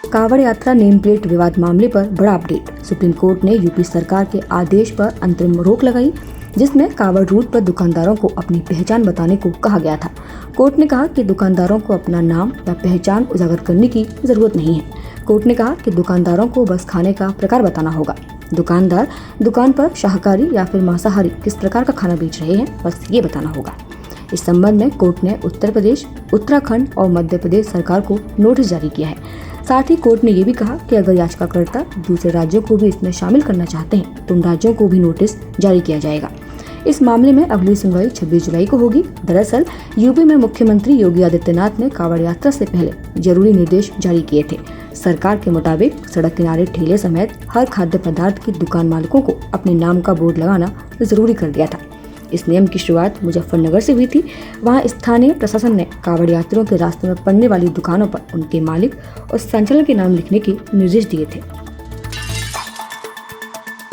कांवड़ यात्रा name plate विवाद मामले पर बड़ा अपडेट। सुप्रीम कोर्ट ने यूपी सरकार के आदेश पर अंतरिम रोक लगाई, जिसमें कांवड़ रूट पर दुकानदारों को अपनी पहचान बताने को कहा गया था। कोर्ट ने कहा कि दुकानदारों को अपना नाम या पहचान उजागर करने की जरूरत नहीं है। कोर्ट ने कहा कि दुकानदारों को बस खाने का प्रकार बताना होगा। दुकानदार दुकान पर शाकाहारी या फिर मांसाहारी किस प्रकार का खाना बेच रहे हैं, बस ये बताना होगा। इस संबंध में कोर्ट ने उत्तर प्रदेश, उत्तराखंड और मध्य प्रदेश सरकार को नोटिस जारी किया है। साथ ही कोर्ट ने ये भी कहा कि अगर याचिकाकर्ता दूसरे राज्यों को भी इसमें शामिल करना चाहते हैं तो उन राज्यों को भी नोटिस जारी किया जाएगा। इस मामले में अगली सुनवाई 26 जुलाई को होगी। दरअसल यूपी में मुख्यमंत्री योगी आदित्यनाथ ने कांवड़ यात्रा से पहले जरूरी निर्देश जारी किए थे। सरकार के मुताबिक सड़क किनारे ठेले समेत हर खाद्य पदार्थ की दुकान मालिकों को अपने नाम का बोर्ड लगाना जरूरी कर दिया था। इस नियम की शुरुआत मुजफ्फरनगर से हुई थी। वहां स्थानीय प्रशासन ने कांवड़ यात्रियों के रास्ते में पड़ने वाली दुकानों पर उनके मालिक और संचालक के नाम लिखने के निर्देश दिए थे।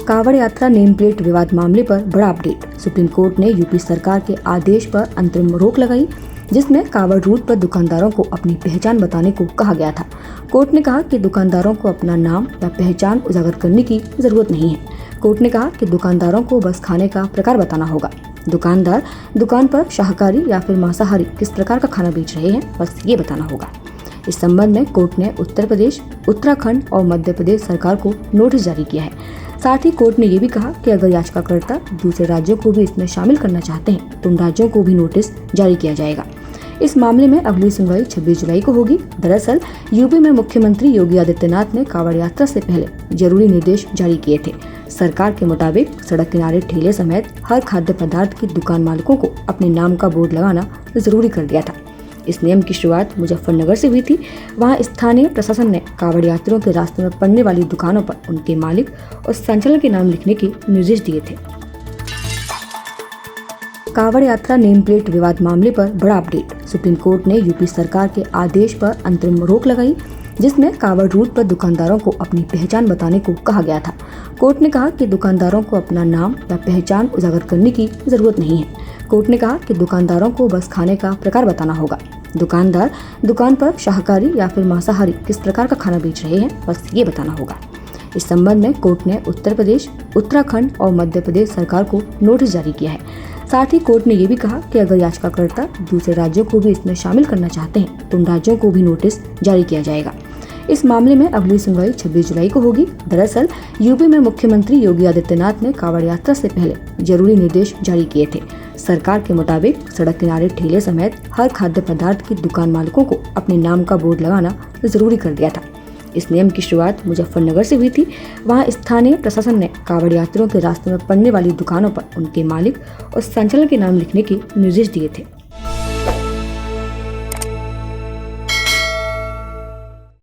कांवड़ यात्रा नेम प्लेट विवाद मामले पर बड़ा अपडेट। सुप्रीम कोर्ट ने यूपी सरकार के आदेश पर अंतरिम रोक लगाई, जिसमें कांवड़ रूट पर दुकानदारों को अपनी पहचान बताने को कहा गया था। कोर्ट ने कहा कि दुकानदारों को अपना नाम या पहचान उजागर करने की जरूरत नहीं है। कोर्ट ने कहा कि दुकानदारों को बस खाने का प्रकार बताना होगा। दुकानदार दुकान पर शाकाहारी या फिर मांसाहारी किस प्रकार का खाना बेच रहे हैं, बस ये बताना होगा। इस संबंध में कोर्ट ने उत्तर प्रदेश, उत्तराखंड और मध्य प्रदेश सरकार को नोटिस जारी किया है। साथ ही कोर्ट ने ये भी कहा कि अगर याचिकाकर्ता दूसरे राज्यों को भी इसमें शामिल करना चाहते हैं तो उन राज्यों को भी नोटिस जारी किया जाएगा। इस मामले में अगली सुनवाई 26 जुलाई को होगी। दरअसल यूपी में मुख्यमंत्री योगी आदित्यनाथ ने कांवड़ यात्रा से पहले जरूरी निर्देश जारी किए थे। सरकार के मुताबिक सड़क किनारे ठेले समेत हर खाद्य पदार्थ की दुकान मालिकों को अपने नाम का बोर्ड लगाना जरूरी कर दिया था। इस नियम की शुरुआत मुजफ्फरनगर से हुई थी। वहां स्थानीय प्रशासन ने कांवड़ यात्रियों के रास्ते में पड़ने वाली दुकानों पर उनके मालिक और संचालक के नाम लिखने के निर्देश दिए थे। कांवड़ यात्रा नेम प्लेट विवाद मामले पर बड़ा अपडेट। सुप्रीम कोर्ट ने यूपी सरकार के आदेश पर अंतरिम रोक लगाई, जिसमें कांवड़ रूट पर दुकानदारों को अपनी पहचान बताने को कहा गया था। कोर्ट ने कहा कि दुकानदारों को अपना नाम या पहचान उजागर करने की जरूरत नहीं है। कोर्ट ने कहा कि दुकानदारों को बस खाने का प्रकार बताना होगा। दुकानदार दुकान पर शाकाहारी या फिर मांसाहारी किस प्रकार का खाना बेच रहे हैं, बस ये बताना होगा। इस संबंध में कोर्ट ने उत्तर प्रदेश, उत्तराखंड और मध्य प्रदेश सरकार को नोटिस जारी किया है। साथ ही कोर्ट ने ये भी कहा कि अगर याचिकाकर्ता दूसरे राज्यों को भी इसमें शामिल करना चाहते हैं तो उन राज्यों को भी नोटिस जारी किया जाएगा। इस मामले में अगली सुनवाई 26 जुलाई को होगी। दरअसल यूपी में मुख्यमंत्री योगी आदित्यनाथ ने कांवड़ यात्रा से पहले जरूरी निर्देश जारी किए थे। सरकार के मुताबिक सड़क किनारे ठेले समेत हर खाद्य पदार्थ की दुकान मालिकों को अपने नाम का बोर्ड लगाना जरूरी कर दिया था। इस नियम की शुरुआत मुजफ्फरनगर से हुई थी। वहां स्थानीय प्रशासन ने कांवड़ यात्रियों के रास्ते में पड़ने वाली दुकानों पर उनके मालिक और संचालक के नाम लिखने के निर्देश दिए थे।